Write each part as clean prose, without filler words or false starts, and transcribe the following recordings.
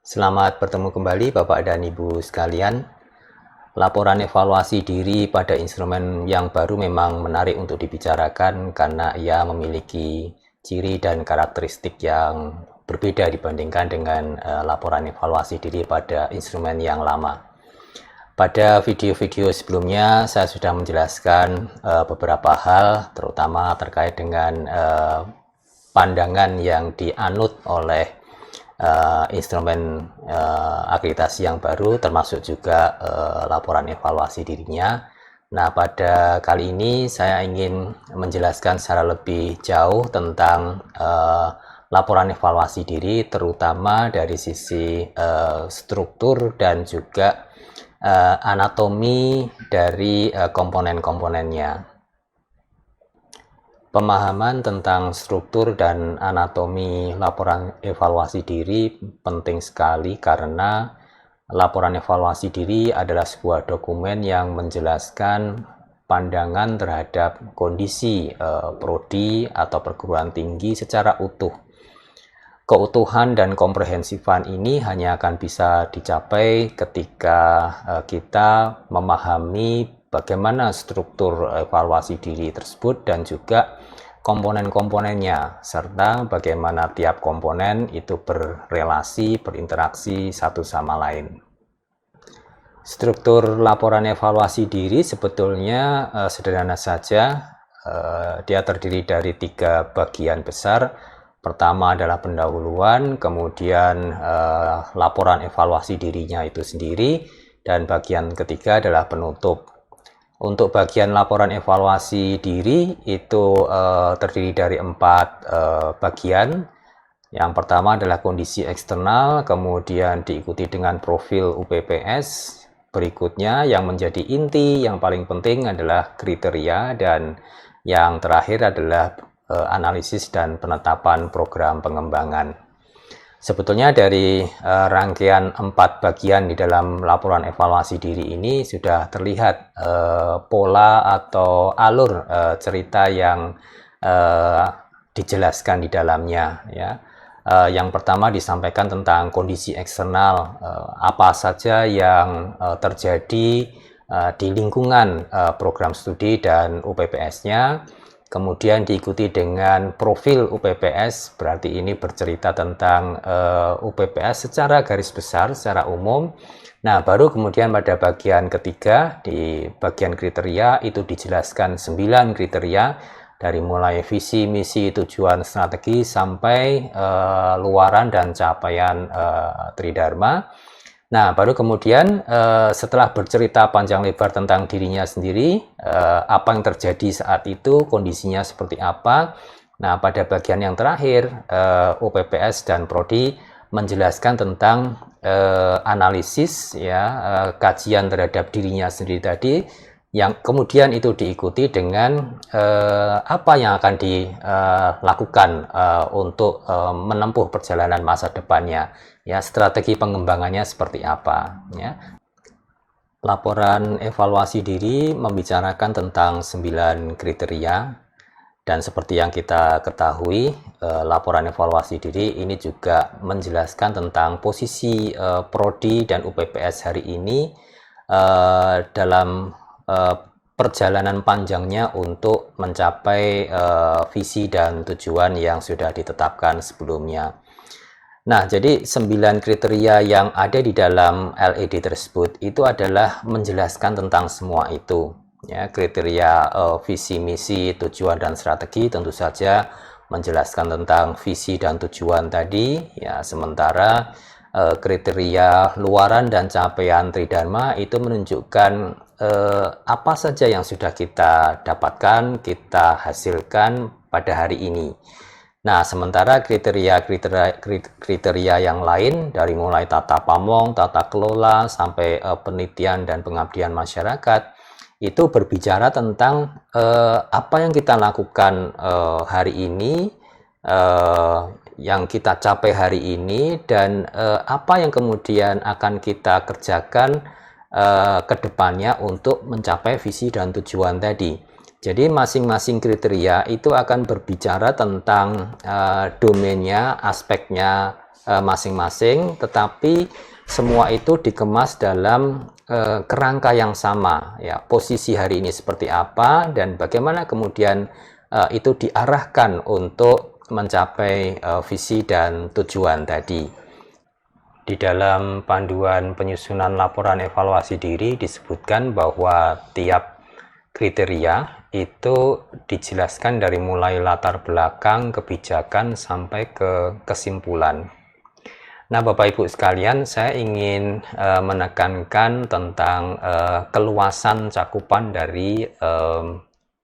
Selamat bertemu kembali Bapak dan Ibu sekalian. Laporan evaluasi diri pada instrumen yang baru memang menarik untuk dibicarakan karena ia memiliki ciri dan karakteristik yang berbeda dibandingkan dengan laporan evaluasi diri pada instrumen yang lama. Pada video-video sebelumnya saya sudah menjelaskan beberapa hal, terutama terkait dengan pandangan yang dianut oleh instrumen akreditasi yang baru, termasuk juga laporan evaluasi dirinya. Nah, pada kali ini saya ingin menjelaskan secara lebih jauh tentang laporan evaluasi diri, terutama dari sisi struktur dan juga anatomi dari komponen-komponennya. Pemahaman tentang struktur dan anatomi laporan evaluasi diri penting sekali karena laporan evaluasi diri adalah sebuah dokumen yang menjelaskan pandangan terhadap kondisi prodi atau perguruan tinggi secara utuh. Keutuhan dan komprehensifan ini hanya akan bisa dicapai ketika kita memahami bagaimana struktur evaluasi diri tersebut dan juga komponen-komponennya, serta bagaimana tiap komponen itu berrelasi, berinteraksi satu sama lain. Struktur laporan evaluasi diri sebetulnya sederhana saja. Dia terdiri dari 3 bagian besar. Pertama adalah pendahuluan, kemudian laporan evaluasi dirinya itu sendiri, dan bagian ketiga adalah penutup. Untuk bagian laporan evaluasi diri itu terdiri dari 4 bagian. Yang pertama adalah kondisi eksternal, kemudian diikuti dengan profil UPPS. Berikutnya yang menjadi inti, yang paling penting adalah kriteria, dan yang terakhir adalah analisis dan penetapan program pengembangan. Sebetulnya dari rangkaian 4 bagian di dalam laporan evaluasi diri ini sudah terlihat pola atau alur cerita yang dijelaskan di dalamnya, ya. Yang pertama disampaikan tentang kondisi eksternal, apa saja yang terjadi di lingkungan program studi dan UPPS-nya. Kemudian diikuti dengan profil UPPS, berarti ini bercerita tentang UPPS secara garis besar, secara umum. Nah, baru kemudian pada bagian ketiga, di bagian kriteria, itu dijelaskan 9 kriteria, dari mulai visi, misi, tujuan, strategi, sampai luaran dan capaian Tridharma. Nah, baru kemudian setelah bercerita panjang lebar tentang dirinya sendiri, apa yang terjadi saat itu, kondisinya seperti apa. Nah, pada bagian yang terakhir, UPPS dan Prodi menjelaskan tentang analisis, ya, kajian terhadap dirinya sendiri tadi, yang kemudian itu diikuti dengan apa yang akan dilakukan untuk menempuh perjalanan masa depannya. Ya, strategi pengembangannya seperti apa, ya. Laporan evaluasi diri membicarakan tentang 9 kriteria, dan seperti yang kita ketahui, laporan evaluasi diri ini juga menjelaskan tentang posisi prodi dan UPPS hari ini dalam perjalanan panjangnya untuk mencapai visi dan tujuan yang sudah ditetapkan sebelumnya. Nah, jadi 9 kriteria yang ada di dalam LED tersebut itu adalah menjelaskan tentang semua itu. Ya, kriteria visi, misi, tujuan, dan strategi tentu saja menjelaskan tentang visi dan tujuan tadi. Ya, sementara kriteria luaran dan capaian Tridharma itu menunjukkan apa saja yang sudah kita dapatkan, kita hasilkan pada hari ini. Nah, sementara kriteria yang lain dari mulai tata pamong, tata kelola, sampai penelitian dan pengabdian masyarakat, itu berbicara tentang apa yang kita lakukan hari ini, yang kita capai hari ini, dan apa yang kemudian akan kita kerjakan ke depannya untuk mencapai visi dan tujuan tadi. Jadi masing-masing kriteria itu akan berbicara tentang domainnya, aspeknya masing-masing, tetapi semua itu dikemas dalam kerangka yang sama, ya. Posisi hari ini seperti apa dan bagaimana kemudian itu diarahkan untuk mencapai visi dan tujuan tadi. Di dalam panduan penyusunan laporan evaluasi diri disebutkan bahwa tiap kriteria itu dijelaskan dari mulai latar belakang, kebijakan, sampai ke kesimpulan. Nah, Bapak Ibu sekalian, saya ingin menekankan tentang keluasan cakupan dari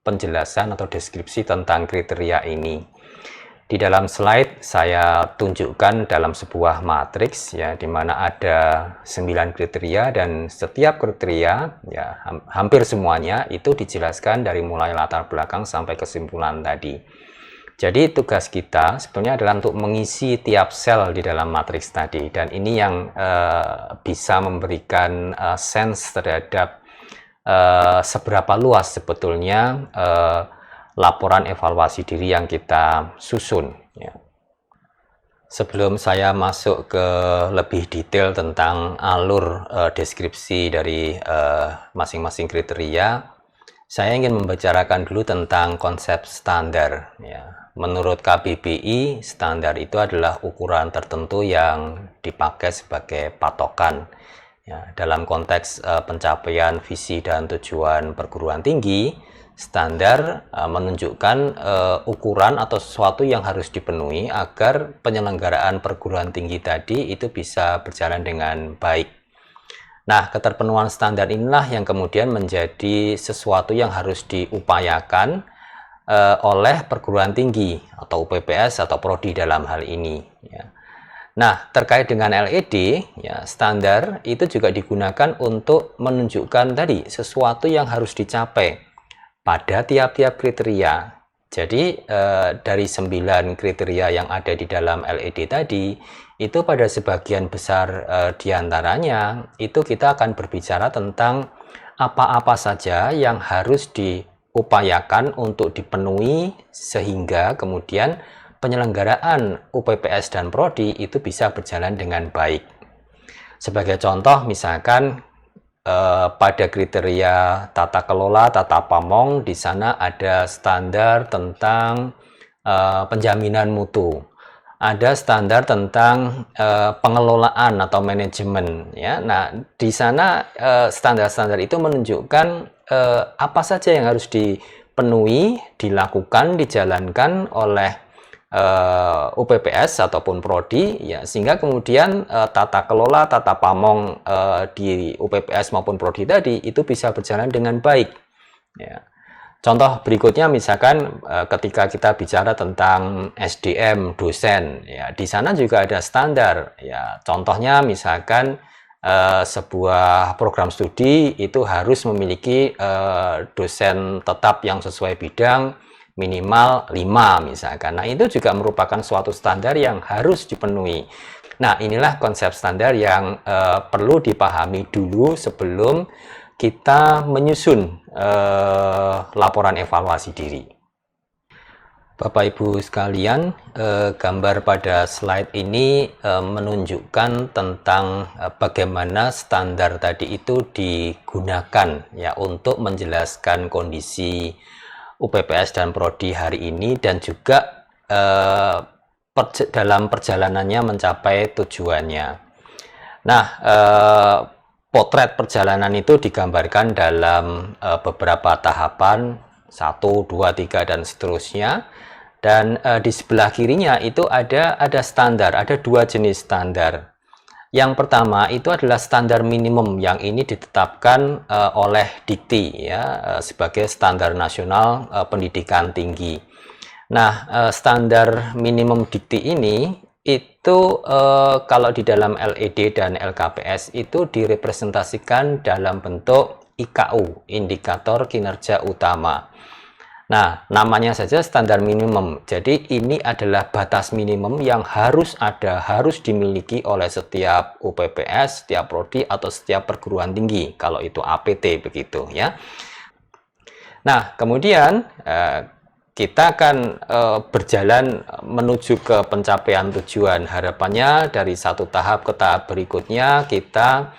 penjelasan atau deskripsi tentang kriteria ini. Di dalam slide saya tunjukkan dalam sebuah matriks, ya, di mana ada 9 kriteria dan setiap kriteria, ya, hampir semuanya itu dijelaskan dari mulai latar belakang sampai kesimpulan tadi. Jadi tugas kita sebetulnya adalah untuk mengisi tiap sel di dalam matriks tadi, dan ini yang bisa memberikan sense terhadap seberapa luas sebetulnya laporan evaluasi diri yang kita susun, ya. Sebelum saya masuk ke lebih detail tentang alur deskripsi dari masing-masing kriteria, saya ingin membicarakan dulu tentang konsep standar, ya. Menurut KBBI, standar itu adalah ukuran tertentu yang dipakai sebagai patokan, ya, dalam konteks pencapaian visi dan tujuan perguruan tinggi. Standar menunjukkan ukuran atau sesuatu yang harus dipenuhi agar penyelenggaraan perguruan tinggi tadi itu bisa berjalan dengan baik. Nah, keterpenuhan standar inilah yang kemudian menjadi sesuatu yang harus diupayakan oleh perguruan tinggi atau UPPS atau prodi dalam hal ini, ya. Nah, terkait dengan LED, ya, standar itu juga digunakan untuk menunjukkan tadi sesuatu yang harus dicapai pada tiap-tiap kriteria. Jadi dari 9 kriteria yang ada di dalam LED tadi, itu pada sebagian besar diantaranya itu kita akan berbicara tentang apa-apa saja yang harus diupayakan untuk dipenuhi sehingga kemudian penyelenggaraan UPPS dan Prodi itu bisa berjalan dengan baik. Sebagai contoh, misalkan pada kriteria tata kelola, tata pamong, di sana ada standar tentang penjaminan mutu, ada standar tentang pengelolaan atau manajemen, ya. Nah, di sana standar-standar itu menunjukkan apa saja yang harus dipenuhi, dilakukan, dijalankan oleh UPPS ataupun prodi, ya, sehingga kemudian tata kelola, tata pamong di UPPS maupun prodi tadi itu bisa berjalan dengan baik, ya. Contoh berikutnya misalkan ketika kita bicara tentang SDM dosen, ya, di sana juga ada standar, ya. Contohnya misalkan sebuah program studi itu harus memiliki dosen tetap yang sesuai bidang minimal 5 misalkan. Nah, itu juga merupakan suatu standar yang harus dipenuhi. Nah, inilah konsep standar yang perlu dipahami dulu sebelum kita menyusun laporan evaluasi diri. Bapak Ibu sekalian, gambar pada slide ini menunjukkan tentang bagaimana standar tadi itu digunakan, ya, untuk menjelaskan kondisi UPPS dan Prodi hari ini dan juga dalam perjalanannya mencapai tujuannya. Nah, potret perjalanan itu digambarkan dalam beberapa tahapan, 1, 2, 3, dan seterusnya. Dan di sebelah kirinya itu ada standar, ada 2 jenis standar. Yang pertama itu adalah standar minimum yang ini ditetapkan oleh Dikti, ya, sebagai standar nasional pendidikan tinggi. Nah, standar minimum Dikti ini itu kalau di dalam LED dan LKPS itu direpresentasikan dalam bentuk IKU, indikator kinerja utama. Nah, namanya saja standar minimum. Jadi ini adalah batas minimum yang harus ada, harus dimiliki oleh setiap UPPS, setiap prodi atau setiap perguruan tinggi. Kalau itu APT begitu, ya. Nah, kemudian kita akan berjalan menuju ke pencapaian tujuan. Harapannya dari satu tahap ke tahap berikutnya kita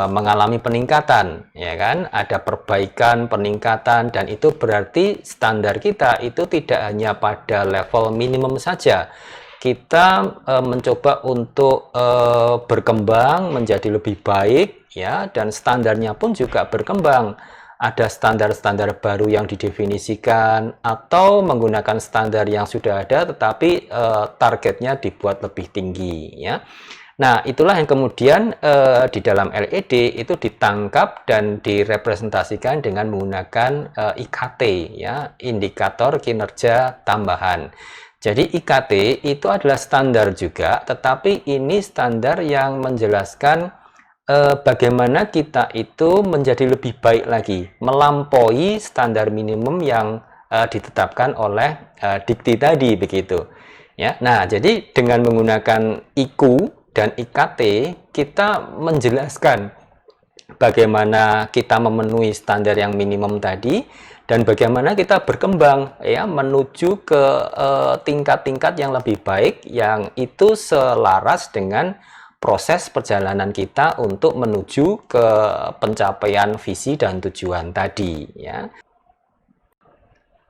mengalami peningkatan, ya kan? Ada perbaikan, peningkatan, dan itu berarti standar kita itu tidak hanya pada level minimum saja. Kita mencoba untuk berkembang menjadi lebih baik, ya, dan standarnya pun juga berkembang. Ada standar-standar baru yang didefinisikan atau menggunakan standar yang sudah ada tetapi targetnya dibuat lebih tinggi, ya. Nah, itulah yang kemudian di dalam LED itu ditangkap dan direpresentasikan dengan menggunakan IKT, ya, indikator kinerja tambahan. Jadi IKT itu adalah standar juga, tetapi ini standar yang menjelaskan bagaimana kita itu menjadi lebih baik lagi, melampaui standar minimum yang ditetapkan oleh Dikti tadi, begitu. Ya, nah, jadi dengan menggunakan IQ dan IKT, kita menjelaskan bagaimana kita memenuhi standar yang minimum tadi dan bagaimana kita berkembang, ya, menuju ke tingkat-tingkat yang lebih baik yang itu selaras dengan proses perjalanan kita untuk menuju ke pencapaian visi dan tujuan tadi, ya.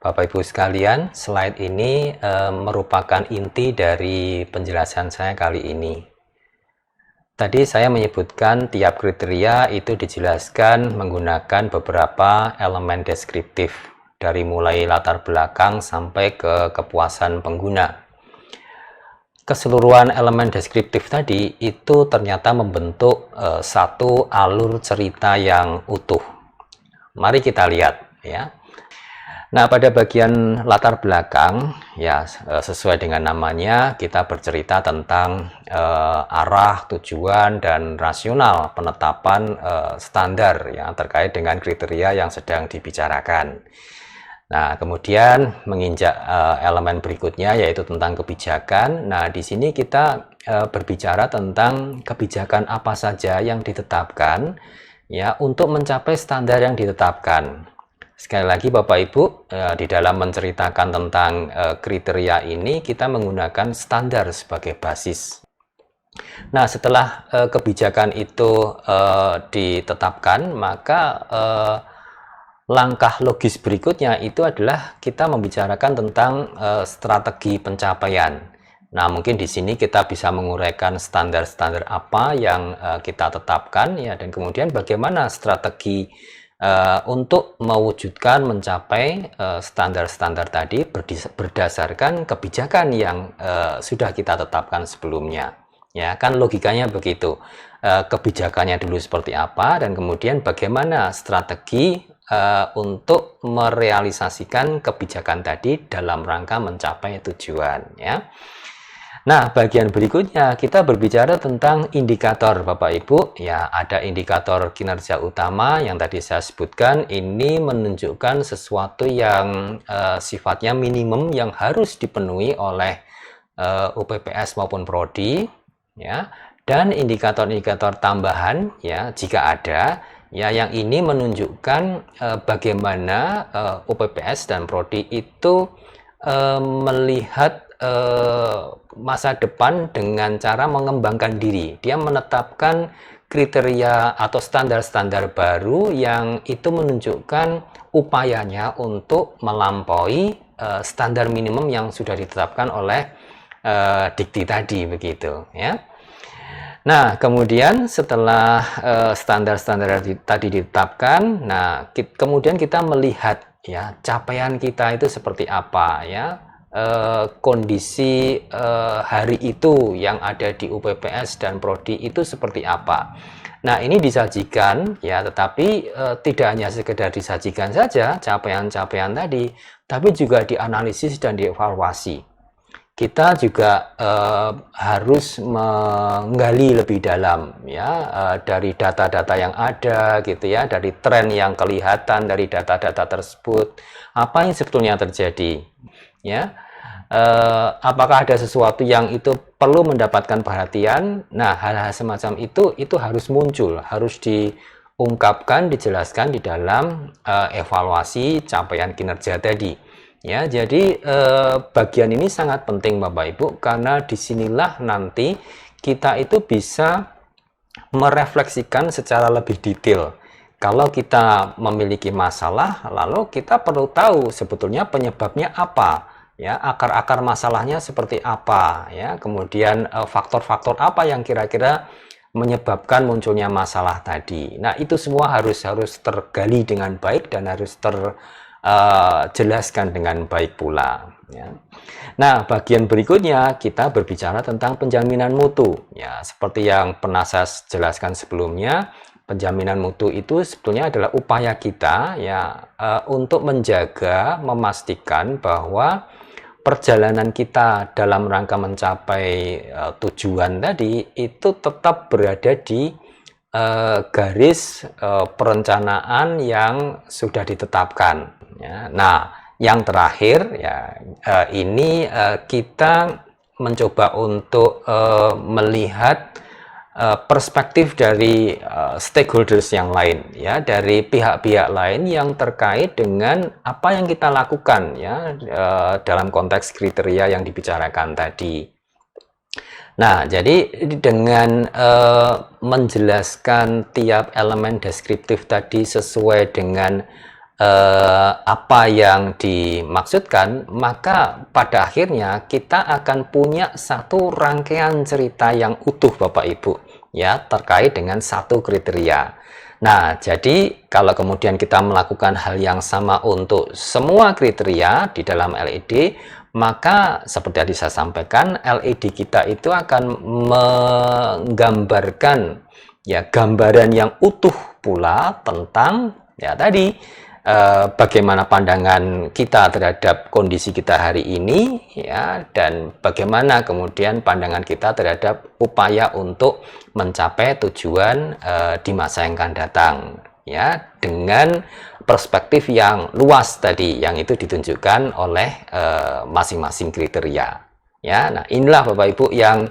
Bapak Ibu sekalian, slide ini merupakan inti dari penjelasan saya kali ini. Tadi saya menyebutkan tiap kriteria itu dijelaskan menggunakan beberapa elemen deskriptif, dari mulai latar belakang sampai ke kepuasan pengguna. Keseluruhan elemen deskriptif tadi itu ternyata membentuk satu alur cerita yang utuh. Mari kita lihat, ya. Nah, pada bagian latar belakang, ya, sesuai dengan namanya, kita bercerita tentang arah, tujuan, dan rasional penetapan standar yang terkait dengan kriteria yang sedang dibicarakan. Nah, kemudian menginjak elemen berikutnya, yaitu tentang kebijakan. Nah, di sini kita berbicara tentang kebijakan apa saja yang ditetapkan, ya, untuk mencapai standar yang ditetapkan. Sekali lagi Bapak Ibu, di dalam menceritakan tentang kriteria ini kita menggunakan standar sebagai basis. Nah, setelah kebijakan itu ditetapkan, maka langkah logis berikutnya itu adalah kita membicarakan tentang strategi pencapaian. Nah, mungkin di sini kita bisa menguraikan standar-standar apa yang kita tetapkan, ya, dan kemudian bagaimana strategi untuk mewujudkan mencapai standar-standar tadi berdasarkan kebijakan yang sudah kita tetapkan sebelumnya, ya kan, logikanya begitu. Kebijakannya dulu seperti apa dan kemudian bagaimana strategi untuk merealisasikan kebijakan tadi dalam rangka mencapai tujuan, ya. Nah, bagian berikutnya kita berbicara tentang indikator, Bapak Ibu. Ya, ada indikator kinerja utama yang tadi saya sebutkan. Ini menunjukkan sesuatu yang sifatnya minimum yang harus dipenuhi oleh UPPS maupun Prodi, ya. Dan indikator-indikator tambahan, ya, jika ada, ya, yang ini menunjukkan bagaimana UPPS dan Prodi itu melihat masa depan dengan cara mengembangkan diri. Dia menetapkan kriteria atau standar-standar baru yang itu menunjukkan upayanya untuk melampaui standar minimum yang sudah ditetapkan oleh Dikti tadi, begitu, ya. Nah, kemudian setelah standar-standar tadi ditetapkan, nah kemudian kita melihat, ya, capaian kita itu seperti apa, ya. Kondisi hari itu yang ada di UPPS dan Prodi itu seperti apa. Nah, ini disajikan, ya, tetapi tidak hanya sekedar disajikan saja capaian-capaian tadi, tapi juga dianalisis dan dievaluasi. Kita juga harus menggali lebih dalam, ya, dari data-data yang ada, gitu, ya, dari tren yang kelihatan dari data-data tersebut, apa yang sebetulnya terjadi, ya. Apakah ada sesuatu yang itu perlu mendapatkan perhatian? Nah, hal-hal semacam itu harus muncul, harus diungkapkan, dijelaskan di dalam evaluasi capaian kinerja tadi. Ya, jadi bagian ini sangat penting Bapak Ibu, karena disinilah nanti kita itu bisa merefleksikan secara lebih detail. Kalau kita memiliki masalah, lalu kita perlu tahu sebetulnya penyebabnya apa, ya, akar-akar masalahnya seperti apa, ya, kemudian faktor-faktor apa yang kira-kira menyebabkan munculnya masalah tadi. Nah, itu semua harus tergali dengan baik dan harus terjelaskan dengan baik pula, ya. Nah, bagian berikutnya kita berbicara tentang penjaminan mutu. Ya, seperti yang pernah saya jelaskan sebelumnya, penjaminan mutu itu sebetulnya adalah upaya kita ya untuk menjaga, memastikan bahwa perjalanan kita dalam rangka mencapai tujuan tadi itu tetap berada di garis perencanaan yang sudah ditetapkan. Ya. Nah, yang terakhir ya ini kita mencoba untuk melihat perspektif dari stakeholders yang lain, ya, dari pihak-pihak lain yang terkait dengan apa yang kita lakukan, ya, dalam konteks kriteria yang dibicarakan tadi. Nah, jadi dengan menjelaskan tiap elemen deskriptif tadi sesuai dengan apa yang dimaksudkan, maka pada akhirnya kita akan punya satu rangkaian cerita yang utuh Bapak Ibu, ya, terkait dengan satu kriteria. Nah, jadi kalau kemudian kita melakukan hal yang sama untuk semua kriteria di dalam LED, maka seperti tadi saya sampaikan, LED kita itu akan menggambarkan ya gambaran yang utuh pula tentang ya tadi bagaimana pandangan kita terhadap kondisi kita hari ini, ya, dan bagaimana kemudian pandangan kita terhadap upaya untuk mencapai tujuan di masa yang akan datang, ya, dengan perspektif yang luas tadi yang itu ditunjukkan oleh masing-masing kriteria, ya. Nah, inilah Bapak Ibu yang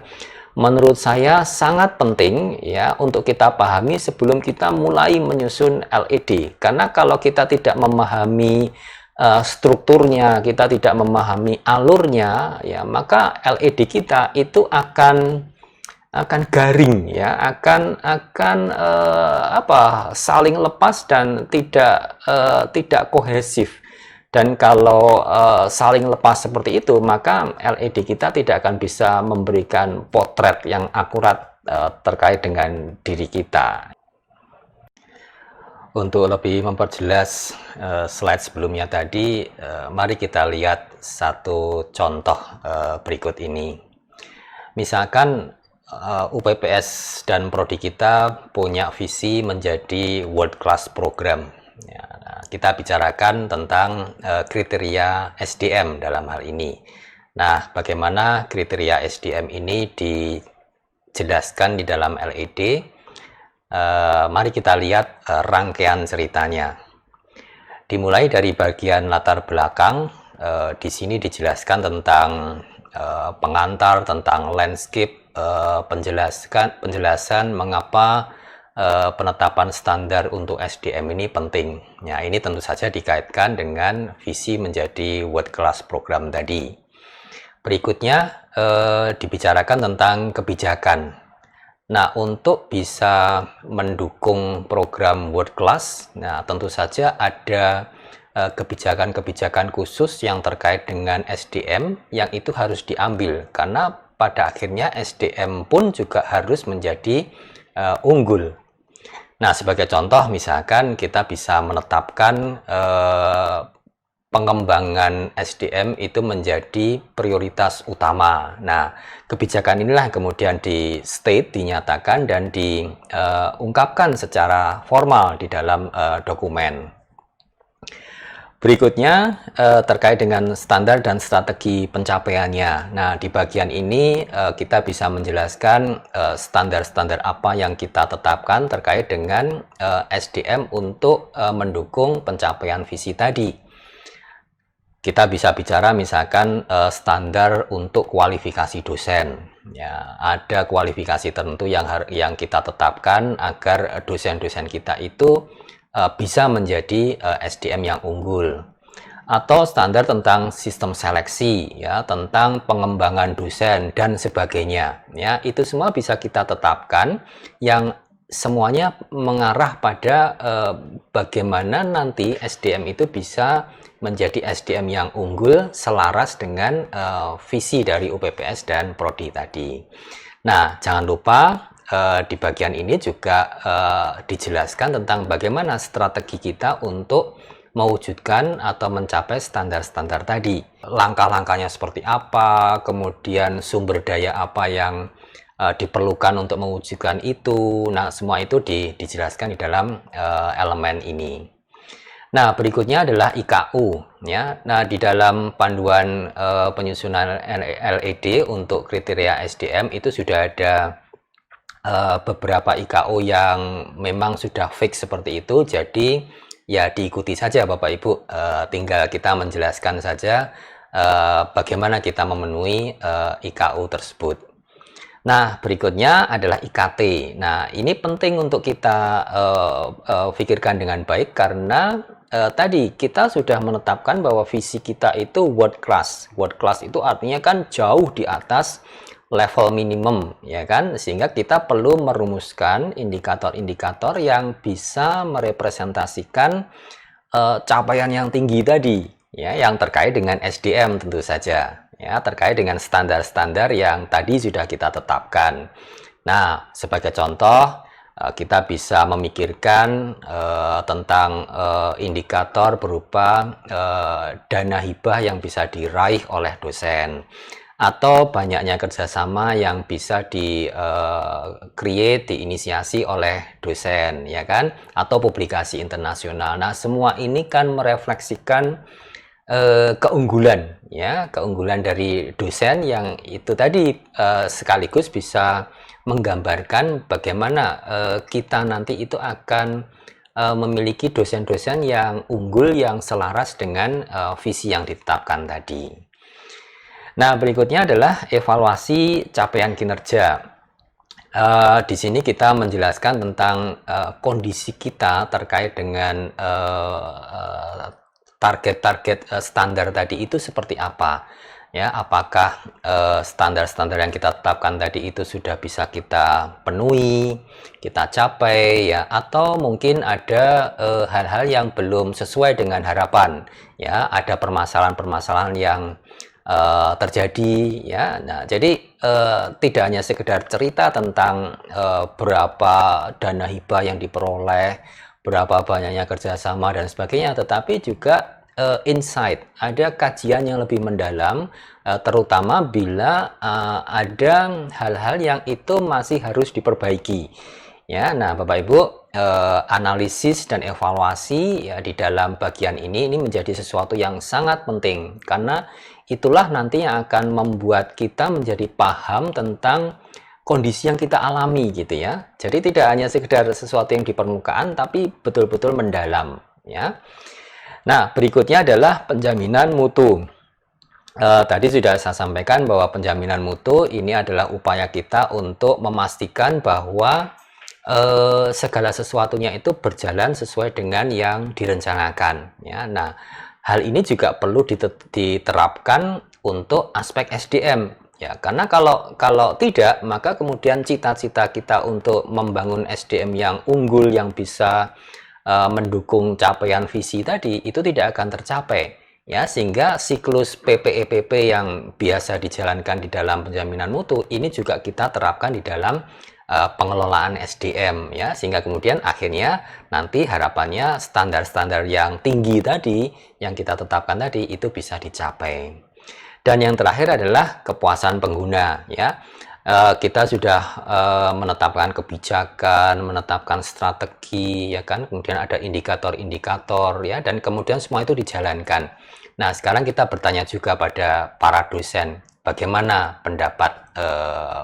menurut saya sangat penting ya untuk kita pahami sebelum kita mulai menyusun LED. Karena kalau kita tidak memahami strukturnya, kita tidak memahami alurnya, ya, maka LED kita itu akan garing, ya, akan saling lepas dan tidak kohesif. Dan kalau saling lepas seperti itu, maka LED kita tidak akan bisa memberikan potret yang akurat terkait dengan diri kita. Untuk lebih memperjelas slide sebelumnya tadi, mari kita lihat satu contoh berikut ini. Misalkan UPPS dan prodi kita punya visi menjadi world class program. Ya, nah, kita bicarakan tentang kriteria SDM dalam hal ini. Nah, bagaimana kriteria SDM ini dijelaskan di dalam LED? Mari kita lihat rangkaian ceritanya. Dimulai dari bagian latar belakang, di sini dijelaskan tentang pengantar, tentang landscape, penjelasan mengapa penetapan standar untuk SDM ini penting. Ya, ini tentu saja dikaitkan dengan visi menjadi world class program tadi. Berikutnya dibicarakan tentang kebijakan. Nah, untuk bisa mendukung program world class, nah tentu saja ada kebijakan-kebijakan khusus yang terkait dengan SDM yang itu harus diambil, karena pada akhirnya SDM pun juga harus menjadi unggul. Nah, sebagai contoh misalkan kita bisa menetapkan pengembangan SDM itu menjadi prioritas utama. Nah, kebijakan inilah kemudian dinyatakan dan diungkapkan secara formal di dalam dokumen. Berikutnya terkait dengan standar dan strategi pencapaiannya. Nah, di bagian ini kita bisa menjelaskan standar-standar apa yang kita tetapkan terkait dengan SDM untuk mendukung pencapaian visi tadi. Kita bisa bicara misalkan standar untuk kualifikasi dosen. Ya, ada kualifikasi tertentu yang kita tetapkan agar dosen-dosen kita itu bisa menjadi SDM yang unggul. atau standar tentang sistem seleksi, ya, tentang pengembangan dosen dan sebagainya. Ya, itu semua bisa kita tetapkan yang semuanya mengarah pada bagaimana nanti SDM itu bisa menjadi SDM yang unggul selaras dengan visi dari UPPS dan Prodi tadi. Nah, jangan lupa di bagian ini juga dijelaskan tentang bagaimana strategi kita untuk mewujudkan atau mencapai standar-standar tadi. Langkah-langkahnya seperti apa, kemudian sumber daya apa yang diperlukan untuk mewujudkan itu. Nah, semua itu dijelaskan di dalam elemen ini. Nah, berikutnya adalah IKU, ya. Nah, di dalam panduan penyusunan LED untuk kriteria SDM itu sudah ada beberapa IKU yang memang sudah fix seperti itu. Jadi ya diikuti saja Bapak Ibu. Tinggal kita menjelaskan saja bagaimana kita memenuhi IKU tersebut. Nah, berikutnya adalah IKT. Nah, ini penting untuk kita pikirkan dengan baik karena tadi kita sudah menetapkan bahwa visi kita itu world class. World class itu artinya kan jauh di atas level minimum, ya kan? Sehingga kita perlu merumuskan indikator-indikator yang bisa merepresentasikan capaian yang tinggi tadi, ya, yang terkait dengan SDM tentu saja. Ya, terkait dengan standar-standar yang tadi sudah kita tetapkan. Nah, sebagai contoh, kita bisa memikirkan tentang indikator berupa dana hibah yang bisa diraih oleh dosen, atau banyaknya kerjasama yang bisa di-create, diinisiasi oleh dosen, ya kan? Atau publikasi internasional. Nah, semua ini kan merefleksikan keunggulan, ya, keunggulan dari dosen yang itu tadi sekaligus bisa menggambarkan bagaimana kita nanti itu akan memiliki dosen-dosen yang unggul yang selaras dengan visi yang ditetapkan tadi. Nah, berikutnya adalah evaluasi capaian kinerja. Di sini kita menjelaskan tentang kondisi kita terkait dengan target-target standar tadi itu seperti apa, ya, apakah standar-standar yang kita tetapkan tadi itu sudah bisa kita penuhi, kita capai, ya, atau mungkin ada hal-hal yang belum sesuai dengan harapan, ya, ada permasalahan-permasalahan yang terjadi, ya. Nah, jadi tidak hanya sekedar cerita tentang berapa dana hibah yang diperoleh, berapa banyaknya kerjasama dan sebagainya, tetapi juga insight, ada kajian yang lebih mendalam, terutama bila ada hal-hal yang itu masih harus diperbaiki, ya. Nah, Bapak Ibu, analisis dan evaluasi, ya, di dalam bagian ini menjadi sesuatu yang sangat penting karena itulah nanti yang akan membuat kita menjadi paham tentang kondisi yang kita alami, gitu ya. Jadi tidak hanya sekedar sesuatu yang di permukaan, tapi betul-betul mendalam, ya. Nah, berikutnya adalah penjaminan mutu. Tadi sudah saya sampaikan bahwa penjaminan mutu ini adalah upaya kita untuk memastikan bahwa segala sesuatunya itu berjalan sesuai dengan yang direncanakan, ya. Nah, hal ini juga perlu diterapkan untuk aspek SDM. Ya, karena kalau tidak, maka kemudian cita-cita kita untuk membangun SDM yang unggul, yang bisa mendukung capaian visi tadi, itu tidak akan tercapai. Ya, sehingga siklus PPEPP yang biasa dijalankan di dalam penjaminan mutu, ini juga kita terapkan di dalam pengelolaan SDM, ya, sehingga kemudian akhirnya nanti harapannya standar-standar yang tinggi tadi, yang kita tetapkan tadi, itu bisa dicapai. Dan yang terakhir adalah kepuasan pengguna, ya. Kita sudah menetapkan kebijakan, menetapkan strategi, ya kan, kemudian ada indikator-indikator, ya, dan kemudian semua itu dijalankan. Nah, sekarang kita bertanya juga pada para dosen, bagaimana pendapat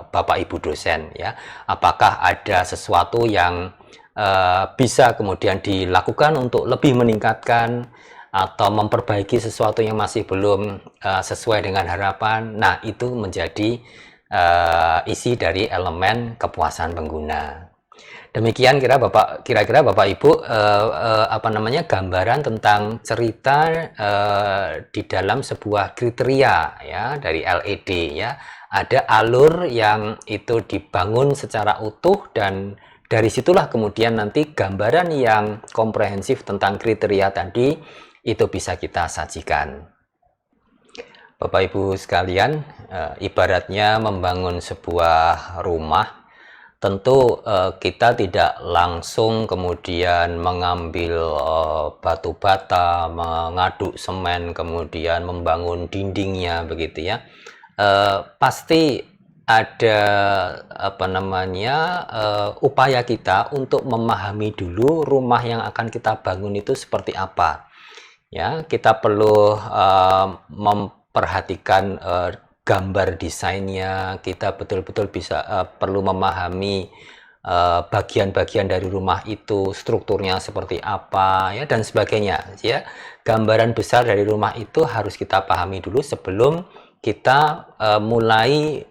Bapak Ibu dosen, ya? Apakah ada sesuatu yang bisa kemudian dilakukan untuk lebih meningkatkan atau memperbaiki sesuatu yang masih belum sesuai dengan harapan? Nah, itu menjadi isi dari elemen kepuasan pengguna. Demikian kira-kira Bapak Ibu apa namanya gambaran tentang cerita di dalam sebuah kriteria ya dari LED ya. Ada alur yang itu dibangun secara utuh dan dari situlah kemudian nanti gambaran yang komprehensif tentang kriteria tadi itu bisa kita sajikan. Bapak Ibu sekalian, ibaratnya membangun sebuah rumah, tentu kita tidak langsung kemudian mengambil batu bata, mengaduk semen, kemudian membangun dindingnya begitu ya. Pasti ada apa namanya upaya kita untuk memahami dulu rumah yang akan kita bangun itu seperti apa. Ya, kita perlu memperhatikan gambar desainnya, kita betul-betul bisa perlu memahami bagian-bagian dari rumah itu, strukturnya seperti apa, ya dan sebagainya. Ya, gambaran besar dari rumah itu harus kita pahami dulu sebelum kita mulai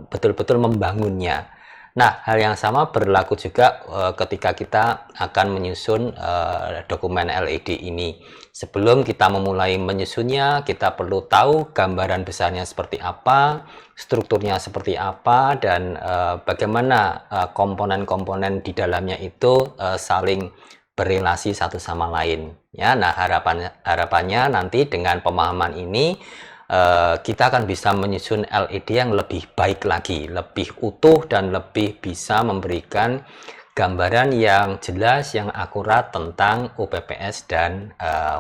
betul-betul membangunnya. Nah, hal yang sama berlaku juga ketika kita akan menyusun dokumen LED ini. Sebelum kita memulai menyusunnya, kita perlu tahu gambaran besarnya seperti apa, strukturnya seperti apa, dan bagaimana komponen-komponen di dalamnya itu saling berrelasi satu sama lain. Ya, nah harapannya nanti dengan pemahaman ini kita akan bisa menyusun LED yang lebih baik lagi, lebih utuh dan lebih bisa memberikan gambaran yang jelas, yang akurat tentang UPPS dan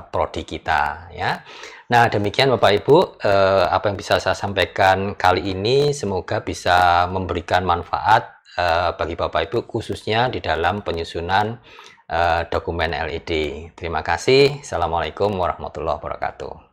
prodi kita ya. Nah, demikian Bapak Ibu apa yang bisa saya sampaikan kali ini, semoga bisa memberikan manfaat bagi Bapak Ibu khususnya di dalam penyusunan dokumen LED. Terima kasih. Assalamualaikum warahmatullahi wabarakatuh.